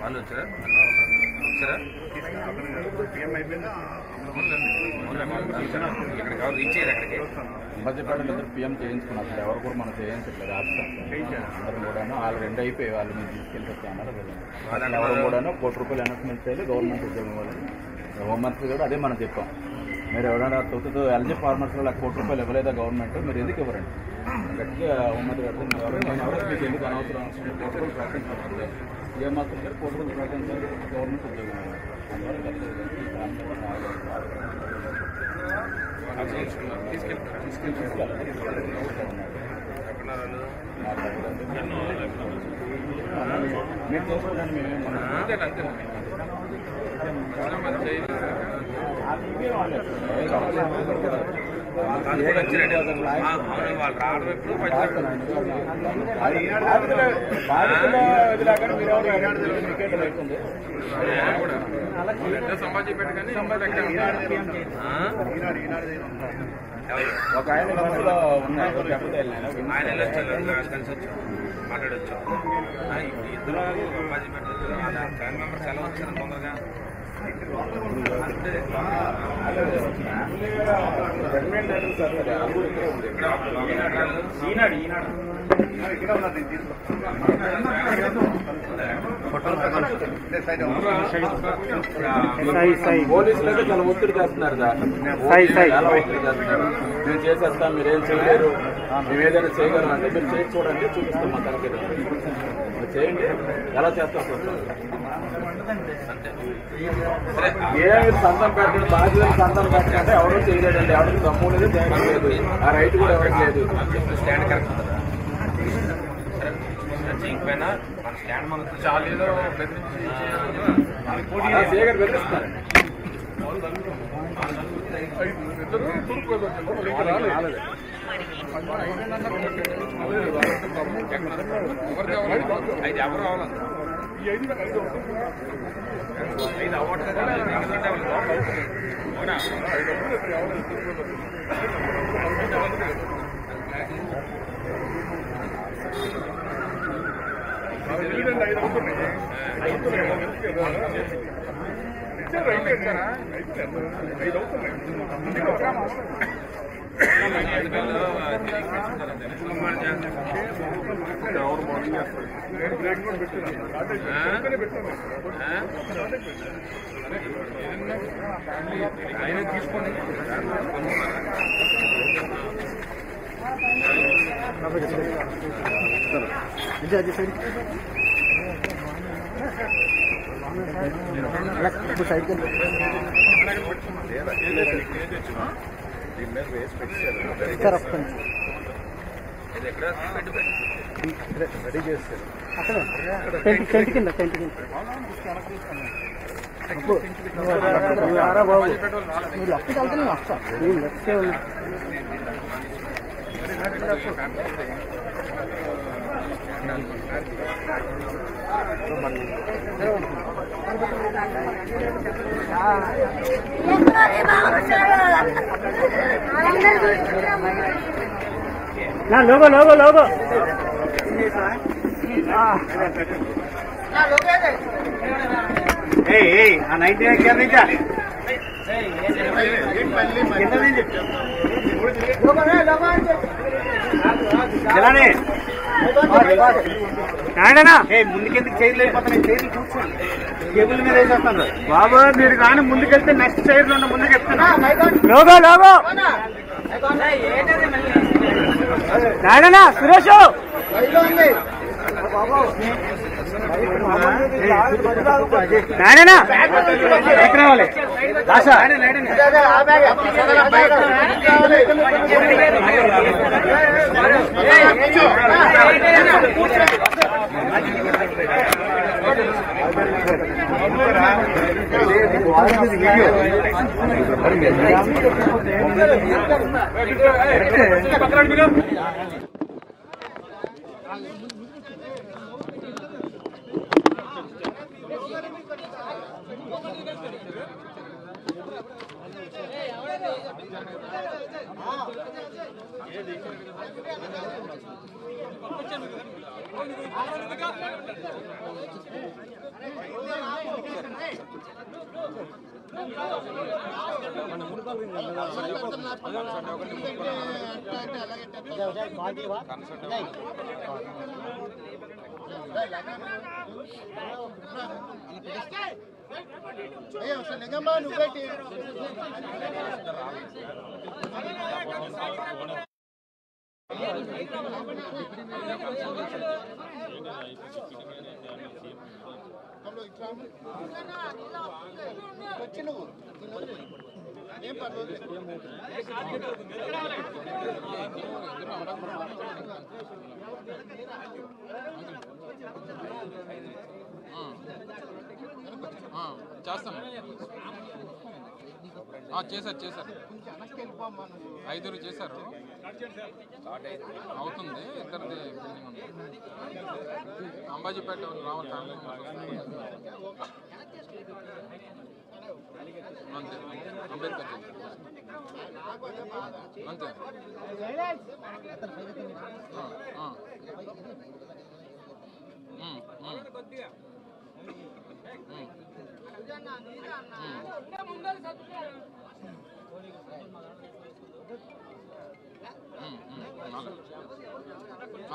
వాళ్ళు వచ్చారా ఇక్కడ కావాలి రీచ్ అయ్యారు అక్కడికి అంబర్జీపేటలో పిఎం చేయించుకున్నారు. అసలు ఎవరు కూడా మనం చేయించట్లేదు. ఆప్షన్ అందరూ కూడాను వాళ్ళు 2 అయిపోయి వాళ్ళు మీరు తీసుకెళ్ళి అన్నారు. అసలు ఎవరు కూడాను ₹1 అనౌన్స్మెంట్ చేయాలి గవర్నమెంట్ ఉద్యోగం వాళ్ళని. హోంమంత్రి కూడా అదే మనం చెప్పాం. మీరు ఎవరైనా ఎల్జీ ఫార్మర్స్ వాళ్ళకి ₹1 ఇవ్వలేదా గవర్నమెంట్, మీరు ఎందుకు ఇవ్వరండి గట్టిగా హోంమంత్రి గారు మీకు ఎందుకు అనవసరం ₹1 ప్రకటించాలి. ఏమాత్రం గారు ₹1 ప్రకటించాలి గవర్నమెంట్ ఉద్యోగం మీరు చేసుకోవడానికి సంపాదించి కానీ ఒక ఆయన మనసులో ఉన్నాయి ఆయన కలిసి వచ్చాం మాట్లాడచ్చు. ఇద్దరు ఫ్యామిలీ మెంబర్స్ ఎలా వచ్చారు తొందరగా పోలీసులు చాలా ఒత్తిడి చేస్తున్నారు. చాలా ఒత్తిడి చేస్తున్నారు. మేము చేసేస్తాం, మీరేం చేయలేరు, మేము ఏదైనా చేయగలం అంటే మీరు చేసి చూడండి, చూపిస్తాం మా తనకి చేయండి, ఎలా చేస్తాం ఏమి సంతం పెట్టండి, బాధ్యతలు సంతం పెట్టండి. ఎవరూ చేయలేదండి, ఎవరికి దమ్ము లేదు, చేయలేదు, ఆ రైట్ కూడా ఎవరికి లేదు. స్టాండ్ కరెక్ట్ ఉంటుందా చేయకపోయినా మన స్టాండ్ మనకు చాలీలో చేయగలి బెదిరిస్తున్నారండి. అయితే ఎవరు రావాలి 5 అవార్డు ఆయన తీసుకోండి రెడీ చేస్తారు టెంట్ కింద బాబు మీరు లెఫ్ట్కి వెళ్తే నేను వస్తాను. నేను లెఫ్ట్కే ఉన్నా. లోగో లోగో లోగో ఆ 99 కింద ముందుకెందుకు చేయలేకపోతాను, చైర్లు కూర్చోండి, టేబుల్ మీద వేసేస్తాను బాబు. మీరు కానీ ముందుకెళ్తే నెక్స్ట్ చైర్లు ఉన్న ముందుకు చెప్తాను. లోగో లోగో నాయనా సురేష్ నాయనా ఎక్కడ రావాలి చేస్తాం చేశారు 5 చేశారు అవుతుంది ఇద్దరిది పెండింగ్ ఉంది అంబాజీపేట రావాలి ఫ్యామిలీ అంతే అంబేద్కర్ అంతే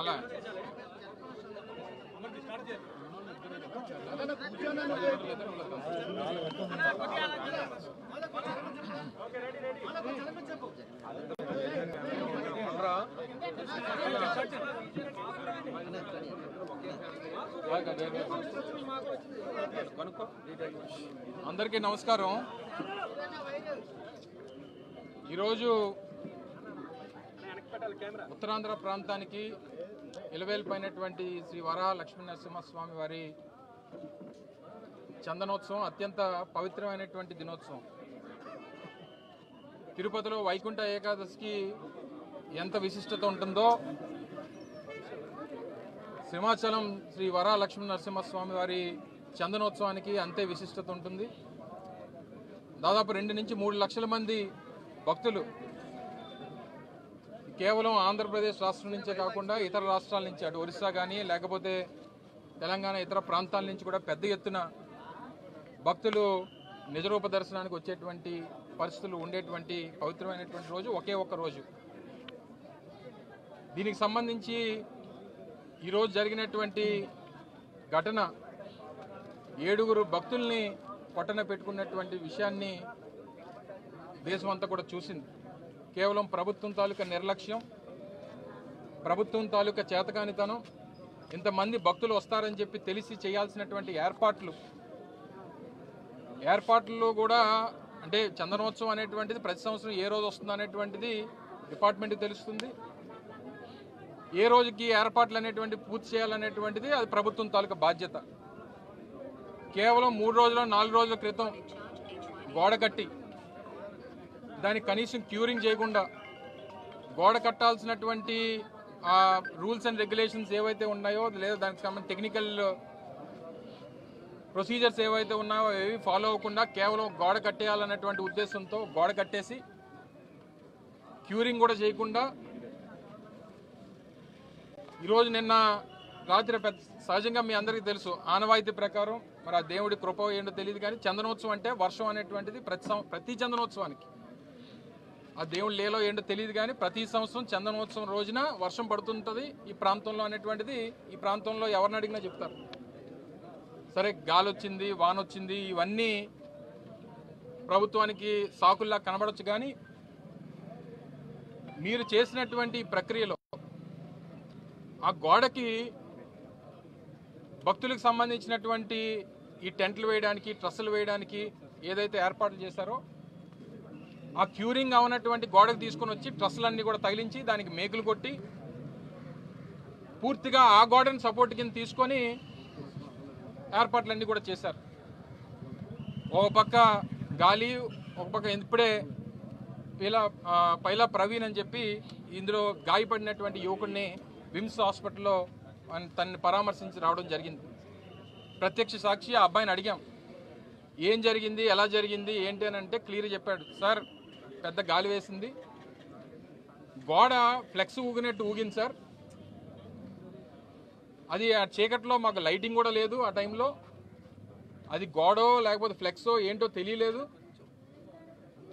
అలా అందరికీ నమస్కారం. ఈరోజు ఉత్తరాంధ్ర ప్రాంతానికి ఇలవేల్పైనటువంటి శ్రీ వరాహ లక్ష్మీ నరసింహస్వామి వారి చందనోత్సవం అత్యంత పవిత్రమైనటువంటి దినోత్సవం. తిరుపతిలో వైకుంఠ ఏకాదశికి ఎంత విశిష్టత ఉంటుందో సింహాచలం శ్రీ వరాహ లక్ష్మీ నరసింహస్వామి వారి చందనోత్సవానికి అంతే విశిష్టత ఉంటుంది. దాదాపు 2 నుంచి 3 లక్షల మంది భక్తులు కేవలం ఆంధ్రప్రదేశ్ రాష్ట్రం నుంచే కాకుండా ఇతర రాష్ట్రాల నుంచి అటు ఒరిస్సా కానీ లేకపోతే తెలంగాణ ఇతర ప్రాంతాల నుంచి కూడా పెద్ద ఎత్తున భక్తులు నిజరూప దర్శనానికి వచ్చేటువంటి పరిస్థితులు ఉండేటువంటి పవిత్రమైనటువంటి రోజు ఒకే ఒక్క రోజు. దీనికి సంబంధించి ఈరోజు జరిగినటువంటి ఘటన 7 భక్తుల్ని పొట్టన పెట్టుకున్నటువంటి విషయాన్ని దేశం అంతా కూడా చూసింది. కేవలం ప్రభుత్వం తాలూకా నిర్లక్ష్యం, ప్రభుత్వం తాలూకా చేతకానితనం, ఇంతమంది భక్తులు వస్తారని చెప్పి తెలిసి చేయాల్సినటువంటి ఏర్పాట్లు కూడా అంటే చందనోత్సవం అనేటువంటిది ప్రతి సంవత్సరం ఏ రోజు వస్తుంది అనేటువంటిది డిపార్ట్మెంట్కి తెలుస్తుంది. ఏ రోజుకి ఏర్పాట్లు అనేటువంటి పూర్తి చేయాలనేటువంటిది అది ప్రభుత్వం తాలూకా బాధ్యత. కేవలం 3 రోజుల 4 రోజుల క్రితం గోడ కట్టి దానికి కనీసం క్యూరింగ్ చేయకుండా గోడ కట్టాల్సినటువంటి రూల్స్ అండ్ రెగ్యులేషన్స్ ఏవైతే ఉన్నాయో లేదా దానికి సంబంధించిన టెక్నికల్ ప్రొసీజర్స్ ఏవైతే ఉన్నాయో ఏవి ఫాలో అవ్వకుండా కేవలం గోడ కట్టేయాలన్నటువంటి ఉద్దేశంతో గోడ కట్టేసి క్యూరింగ్ కూడా చేయకుండా ఈరోజు నిన్న రాత్రి సహజంగా మీ అందరికీ తెలుసు ఆనవాయితీ ప్రకారం మరి ఆ దేవుడి కృప ఏంటో తెలియదు కానీ చందనోత్సవం అంటే వర్షం అనేటువంటిది ప్రతి చందనోత్సవానికి ఆ దేవుడి లేలో ఏంటో తెలియదు కానీ ప్రతి సంవత్సరం చందనోత్సవం రోజున వర్షం పడుతుంటుంది ఈ ప్రాంతంలో అనేటువంటిది ఈ ప్రాంతంలో ఎవరిని అడిగినా చెప్తారు. సరే గాలి వచ్చింది వాన వచ్చింది ఇవన్నీ ప్రభుత్వానికి సాకుల్లా కనబడచ్చు కానీ మీరు చేసినటువంటి ప్రక్రియలో ఆ గోడకి భక్తులకు సంబంధించినటువంటి ఈ టెంట్లు వేయడానికి ట్రస్సులు వేయడానికి ఏదైతే ఏర్పాట్లు చేశారో ఆ క్యూరింగ్ అవునటువంటి గోడకు తీసుకొని వచ్చి ట్రస్సులన్నీ కూడా తగిలించి దానికి మేకులు కొట్టి పూర్తిగా ఆ గోడను సపోర్ట్ కింద తీసుకొని ఏర్పాట్లన్నీ కూడా చేశారు. ఒక పక్క గాలి, ఒక పక్క ఇప్పుడే పైలా ప్రవీణ్ అని చెప్పి ఇందులో గాయపడినటువంటి యువకుడిని విమ్స్ హాస్పిటల్లో తనని పరామర్శించి రావడం జరిగింది. ప్రత్యక్ష సాక్షి ఆ అబ్బాయిని అడిగాం, ఏం జరిగింది, ఎలా జరిగింది ఏంటి అని అంటే క్లియర్ చెప్పాడు. సార్, పెద్ద గాలి వేసింది, గోడ ఫ్లెక్స్ ఊగినట్టు ఊగింది సార్. అది ఆ చీకట్లో మాకు లైటింగ్ కూడా లేదు ఆ టైంలో. అది గోడో లేకపోతే ఫ్లెక్సో ఏంటో తెలియలేదు.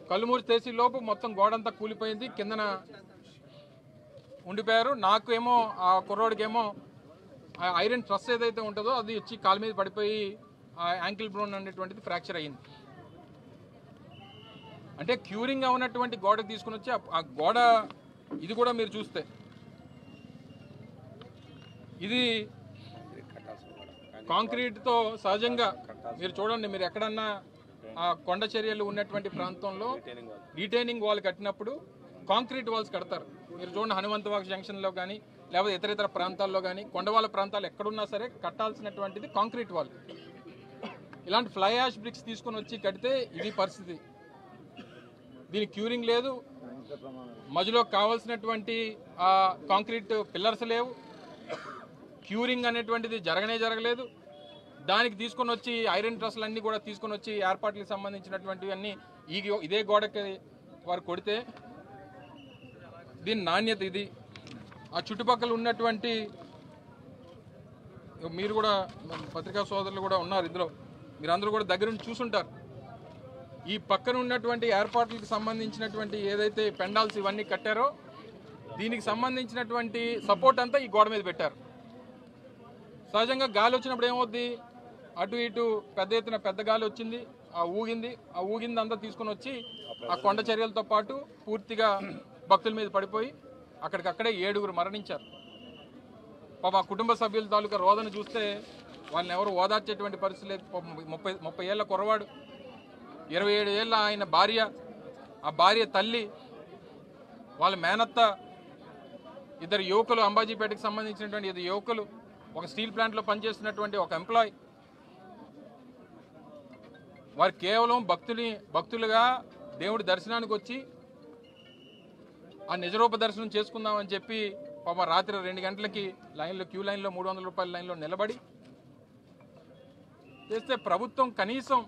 కళ్ళుమూరి చేసి లోపు మొత్తం గోడంతా కూలిపోయింది, కిందన ఉండిపోయారు. నాకేమో ఆ కుర్రోడికేమో ఐరన్ ట్రస్ ఏదైతే ఉంటుందో అది వచ్చి కాలు మీద పడిపోయి ఆ యాంకిల్ బ్రోన్ అనేటువంటిది ఫ్రాక్చర్ అయ్యింది. అంటే క్యూరింగ్ అవునటువంటి గోడకు తీసుకుని వచ్చి ఆ గోడ ఇది కూడా మీరు చూస్తే ఇది కాంక్రీట్తో సహజంగా మీరు చూడండి, మీరు ఎక్కడన్నా ఆ కొండ చర్యలు ఉన్నటువంటి ప్రాంతంలో రిటైనింగ్ వాల్ కట్టినప్పుడు కాంక్రీట్ వాల్స్ కడతారు. మీరు చూడండి, హనుమంతవాక్ జంక్షన్లో కానీ లేకపోతే ఇతర ప్రాంతాల్లో కానీ కొండవాళ్ళ ప్రాంతాలు ఎక్కడున్నా సరే కట్టాల్సినటువంటిది కాంక్రీట్ వాల్. ఇలాంటి ఫ్లై యాష్ బ్రిక్స్ తీసుకొని వచ్చి కడితే ఇది పరిస్థితి. దీనికి క్యూరింగ్ లేదు, మధ్యలో కావాల్సినటువంటి కాంక్రీట్ పిల్లర్స్ లేవు, క్యూరింగ్ అనేటువంటిది జరగలేదు. దానికి తీసుకొని వచ్చి ఐరన్ ట్రస్లు అన్నీ కూడా తీసుకొని వచ్చి ఏర్పాట్లకు సంబంధించినటువంటివి అన్నీ ఇదే గోడకి వారు కొడితే దీని నాణ్యత ఇది. ఆ చుట్టుపక్కల ఉన్నటువంటి మీరు కూడా పత్రికా సోదరులు కూడా ఉన్నారు ఇందులో, మీరందరూ కూడా దగ్గర నుంచి చూసుంటారు. ఈ పక్కన ఉన్నటువంటి ఏర్పాట్లకు సంబంధించినటువంటి ఏదైతే పెండాల్స్ ఇవన్నీ కట్టారో దీనికి సంబంధించినటువంటి సపోర్ట్ అంతా ఈ గోడ మీద పెట్టారు. సహజంగా గాలి వచ్చినప్పుడు ఏమవుద్ది, అటు ఇటు పెద్ద ఎత్తున పెద్ద గాలి వచ్చింది, ఆ ఊగింది అంతా తీసుకొని వచ్చి ఆ కొండ చర్యలతో పాటు పూర్తిగా భక్తుల మీద పడిపోయి అక్కడికక్కడే 7 మరణించారు. పాప ఆ కుటుంబ సభ్యుల తాలూకా రోదన చూస్తే వాళ్ళని ఎవరు ఓదార్చేటువంటి పరిస్థితి లేదు. 30 ఏళ్ల కుర్రవాడు, 27 ఏళ్ళ ఆయన భార్య, ఆ భార్య తల్లి, వాళ్ళ మేనత్త, 2 యువకులు, అంబాజీపేటకి సంబంధించినటువంటి 2 యువకులు, ఒక స్టీల్ ప్లాంట్లో పనిచేస్తున్నటువంటి ఒక ఎంప్లాయ్. వారు కేవలం భక్తులుగా దేవుడి దర్శనానికి వచ్చి ఆ నిజరూప దర్శనం చేసుకుందామని చెప్పి పాప రాత్రి 2 గంటలకి క్యూ లైన్లో 300 రూపాయల లైన్లో నిలబడి చేస్తే ప్రభుత్వం కనీసం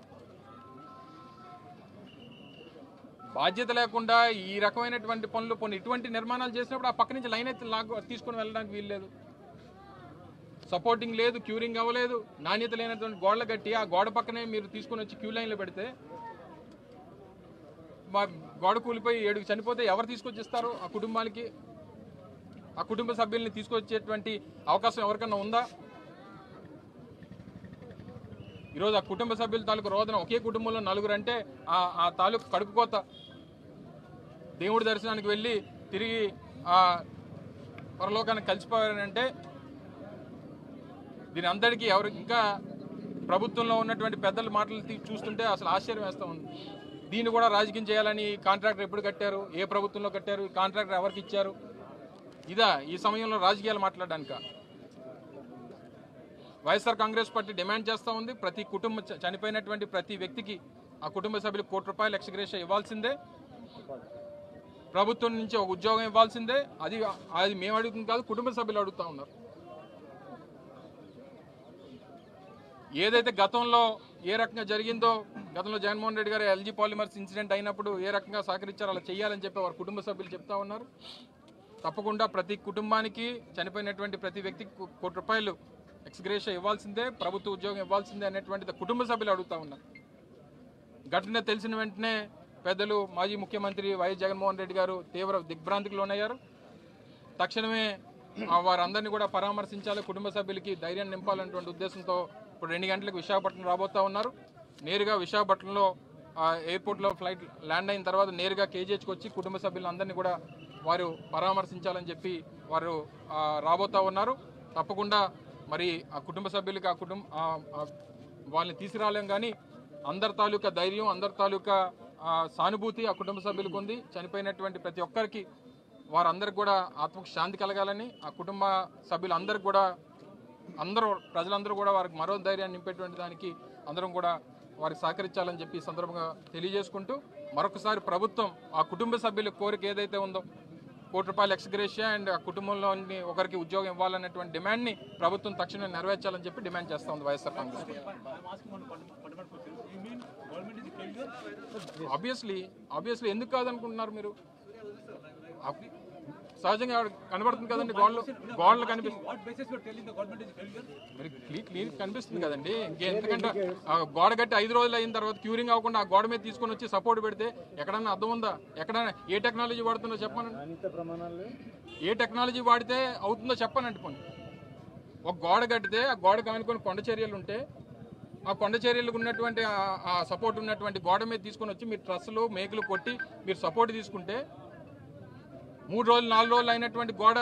బాధ్యత లేకుండా ఈ రకమైనటువంటి పనులు ఇటువంటి నిర్మాణాలు చేసినప్పుడు ఆ పక్క నుంచి లైన్ అయితే తీసుకొని వెళ్ళడానికి వీల్లేదు. సపోర్టింగ్ లేదు, క్యూరింగ్ అవ్వలేదు, నాణ్యత లేనటువంటి గోడలు కట్టి ఆ గోడ పక్కనే మీరు తీసుకొని వచ్చి క్యూ లైన్లో పెడితే మా గోడ కూలిపోయి 7 చనిపోతే ఎవరు తీసుకొచ్చిస్తారు ఆ కుటుంబానికి? ఆ కుటుంబ సభ్యుల్ని తీసుకొచ్చేటువంటి అవకాశం ఎవరికన్నా ఉందా? ఈరోజు ఆ కుటుంబ సభ్యుల తాలూకు రోదన, ఒకే కుటుంబంలో 4 అంటే ఆ తాలూకు కడుపుకోత. దేవుడి దర్శనానికి వెళ్ళి తిరిగి ఆ పరలోకానికి కలిసిపోయారంటే దీని అందరికీ ఎవరు ఇంకా ప్రభుత్వంలో ఉన్నటువంటి పెద్దల మాటలు చూస్తుంటే అసలు ఆశ్చర్యం వేస్తూ ఉంది. దీన్ని కూడా రాజకీయం చేయాలని కాంట్రాక్టర్ ఎప్పుడు కట్టారు, ఏ ప్రభుత్వంలో కట్టారు, కాంట్రాక్టర్ ఎవరికి ఇచ్చారు, ఇదా ఈ సమయంలో రాజకీయాలు మాట్లాడడానిక? వైఎస్ఆర్ కాంగ్రెస్ పార్టీ డిమాండ్ చేస్తూ ఉంది, ప్రతి కుటుంబం చనిపోయినటువంటి ప్రతి వ్యక్తికి ఆ కుటుంబ సభ్యులకు ₹1 కోటి ఎక్స్గ్రేషియా ఇవ్వాల్సిందే, ప్రభుత్వం నుంచి ఒక ఉద్యోగం ఇవ్వాల్సిందే. అది మేము అడుగుతుంది కాదు, కుటుంబ సభ్యులు అడుగుతూ ఉన్నారు. ఏదైతే గతంలో ఏ రకంగా జరిగిందో, గతంలో జగన్మోహన్ రెడ్డి గారు ఎల్జీ పాలిమర్స్ ఇన్సిడెంట్ అయినప్పుడు ఏ రకంగా సహకరించారో అలా చేయాలని చెప్పి వారి కుటుంబ సభ్యులు చెప్తా ఉన్నారు. తప్పకుండా ప్రతి కుటుంబానికి చనిపోయినటువంటి ప్రతి వ్యక్తికి ₹1 కోటి ఎక్స్గ్రేషియా ఇవ్వాల్సిందే, ప్రభుత్వ ఉద్యోగం ఇవ్వాల్సిందే అనేటువంటిది కుటుంబ సభ్యులు అడుగుతూ ఉన్నారు. ఘటన తెలిసిన వెంటనే పెద్దలు మాజీ ముఖ్యమంత్రి వైఎస్ జగన్మోహన్ రెడ్డి గారు తీవ్ర దిగ్భ్రాంతికి లోనయ్యారు. తక్షణమే వారందరినీ కూడా పరామర్శించాలి, కుటుంబ సభ్యులకి ధైర్యం నింపాలనేటువంటి ఉద్దేశంతో ఇప్పుడు 2 గంటలకు విశాఖపట్నం రాబోతా ఉన్నారు. నేరుగా విశాఖపట్నంలో ఎయిర్పోర్ట్లో ఫ్లైట్ ల్యాండ్ అయిన తర్వాత నేరుగా కేజీహెచ్కి వచ్చి కుటుంబ సభ్యులందరినీ కూడా వారు పరామర్శించాలని చెప్పి వారు రాబోతా ఉన్నారు. తప్పకుండా మరి ఆ కుటుంబ సభ్యులకి వాళ్ళని తీసుకురాలేం, కానీ అందరి తాలూకా ధైర్యం, అందరి తాలూకా సానుభూతి ఆ కుటుంబ సభ్యులకు ఉంది. చనిపోయినటువంటి ప్రతి ఒక్కరికి వారందరికి కూడా ఆత్మకు శాంతి కలగాలని, ఆ కుటుంబ సభ్యులందరికీ కూడా ప్రజలందరూ కూడా వారికి మరో ధైర్యాన్ని నింపేటువంటి దానికి అందరం కూడా వారికి సహకరించాలని చెప్పి ఈ సందర్భంగా తెలియజేసుకుంటూ, మరొకసారి ప్రభుత్వం ఆ కుటుంబ సభ్యుల కోరిక ఏదైతే ఉందో ₹1 కోటి ఎక్స్గ్రేషియా అండ్ ఆ కుటుంబంలోని ఒకరికి ఉద్యోగం ఇవ్వాలనేటువంటి డిమాండ్ని ప్రభుత్వం తక్షణం నెరవేర్చాలని చెప్పి డిమాండ్ చేస్తూ ఉంది వైఎస్ఆర్ కాంగ్రెస్. ఆబ్వియస్లీ ఎందుకు కాదనుకుంటున్నారు మీరు? సహజంగా కనబడుతుంది కదండి, గోడలు క్లియర్ కనిపిస్తుంది కదండి. ఎందుకంటే గోడ కట్టి 5 రోజులు అయిన తర్వాత క్యూరింగ్ అవ్వకుండా ఆ గోడ మీద తీసుకొని వచ్చి సపోర్ట్ పెడితే ఎక్కడన్నా అర్థం ఉందా? ఎక్కడైనా ఏ టెక్నాలజీ వాడుతుందో చెప్పానండి. ఏ టెక్నాలజీ వాడితే అవుతుందో చెప్పానండి. పోనీ ఒక గోడ కట్టితే ఆ గోడ కానుకొని కొండ చర్యలు ఉంటే ఆ కొండ చర్యలకు ఉన్నటువంటి ఆ సపోర్ట్ ఉన్నటువంటి గోడ మీద తీసుకొని వచ్చి మీరు ట్రస్సులు మేకులు కొట్టి మీరు సపోర్ట్ తీసుకుంటే 3 రోజులు 4 రోజులు అయినటువంటి గోడ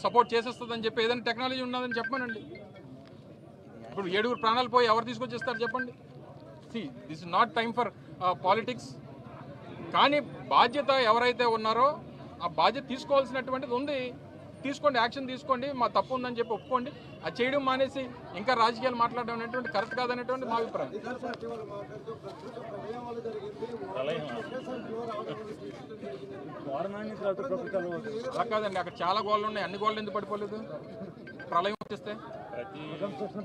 సపోర్ట్ చేసేస్తుందని చెప్పి ఏదైనా టెక్నాలజీ ఉన్నదని చెప్పానండి. ఇప్పుడు 7 ప్రాణాలు పోయి ఎవరు తీసుకొచ్చేస్తారు చెప్పండి? This is not time for politics. కానీ బాధ్యత ఎవరైతే ఉన్నారో ఆ బాధ్యత తీసుకోవాల్సినటువంటిది ఉంది. తీసుకోండి, యాక్షన్ తీసుకోండి. మా తప్పు ఉందని చెప్పి ఒప్పుకోండి. అది చేయడం మానేసి ఇంకా రాజకీయాలు మాట్లాడడం అనేటువంటి కరెక్ట్ కాదనేటువంటి మా అభిప్రాయం. అలా కాదండి, అక్కడ చాలా గోళ్ళు ఉన్నాయి. అన్ని గోళ్ళు ఎందుకు పడిపోలేదు? ప్రళయం వచ్చేస్తే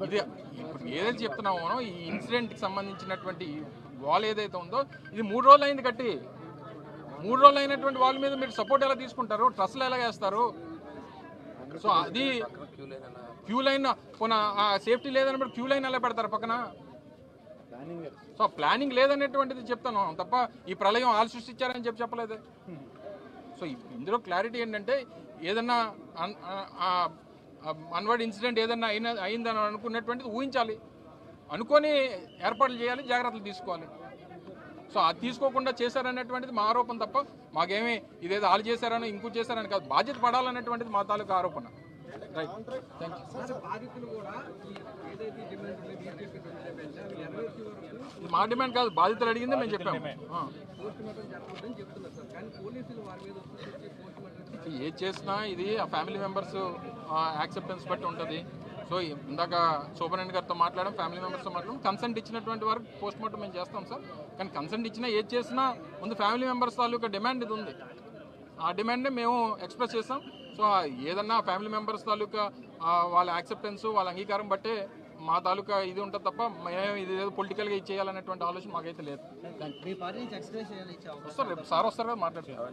ఇది ఇప్పుడు ఏదైతే చెప్తున్నామో ఈ ఇన్సిడెంట్కి సంబంధించినటువంటి వాల్ ఏదైతే ఉందో ఇది 3 రోజులు అయింది కట్టి. 3 రోజులు అయినటువంటి వాళ్ళ మీద మీరు సపోర్ట్ ఎలా తీసుకుంటారు? ట్రస్ట్లు ఎలా వేస్తారు? సో అది క్యూ లైన్ సేఫ్టీ లేదన్నప్పుడు క్యూ లైన్ ఎలా పెడతారు పక్కన? సో ప్లానింగ్ లేదనేటువంటిది చెప్తాను తప్ప ఈ ప్రళయం వాళ్ళు సృష్టించారని చెప్పలేదు. సో ఇందులో క్లారిటీ ఏంటంటే ఏదన్నా అన్వర్డ్ ఇన్సిడెంట్ ఏదన్నా అయిందని అనుకున్నటువంటిది ఊహించాలి, అనుకొని ఏర్పాట్లు చేయాలి, జాగ్రత్తలు తీసుకోవాలి. సో అది తీసుకోకుండా చేశారనేటువంటిది మా ఆరోపణ తప్ప మాకేమీ ఇదేదో వాళ్ళు చేశారని ఇంకో చేశారని కాదు. బాధ్యత పడాలనేటువంటిది మా తాలూకా ఆరోపణ. Right, thank you. మా డిమాండ్ కాదు, బాధితులు అడిగింది మేము చెప్పాము. ఏది చేసినా ఇది ఆ ఫ్యామిలీ మెంబర్స్ యాక్సెప్టెన్స్ బట్టి ఉంటుంది. సో ఇందాక సూపరింటెండెంట్ గారితో మాట్లాడడం, ఫ్యామిలీ మెంబర్స్తో మాట్లాడడం, కన్సెంట్ ఇచ్చినటువంటి వరకు పోస్ట్ మార్టం మేము చేస్తాం సార్. కానీ కన్సెంట్ ఇచ్చినా ఏది చేసినా ముందు ఫ్యామిలీ మెంబర్స్ తాలూకా డిమాండ్ ఇది ఉంది. ఆ డిమాండ్ని మేము ఎక్స్ప్రెస్ చేస్తాం. సో ఏదన్నా ఫ్యామిలీ మెంబర్స్ తాలూకా వాళ్ళ యాక్సెప్టెన్స్ వాళ్ళ అంగీకారం బట్టే మా తాలూకా ఇది ఉంటుంది తప్ప మేము ఇది ఏదో పొలిటికల్గా ఇది చేయాలనేటువంటి ఆలోచన మాకైతే లేదు. వస్తారు రేపు సార్ వస్తారు కదా మాట్లాడతారు.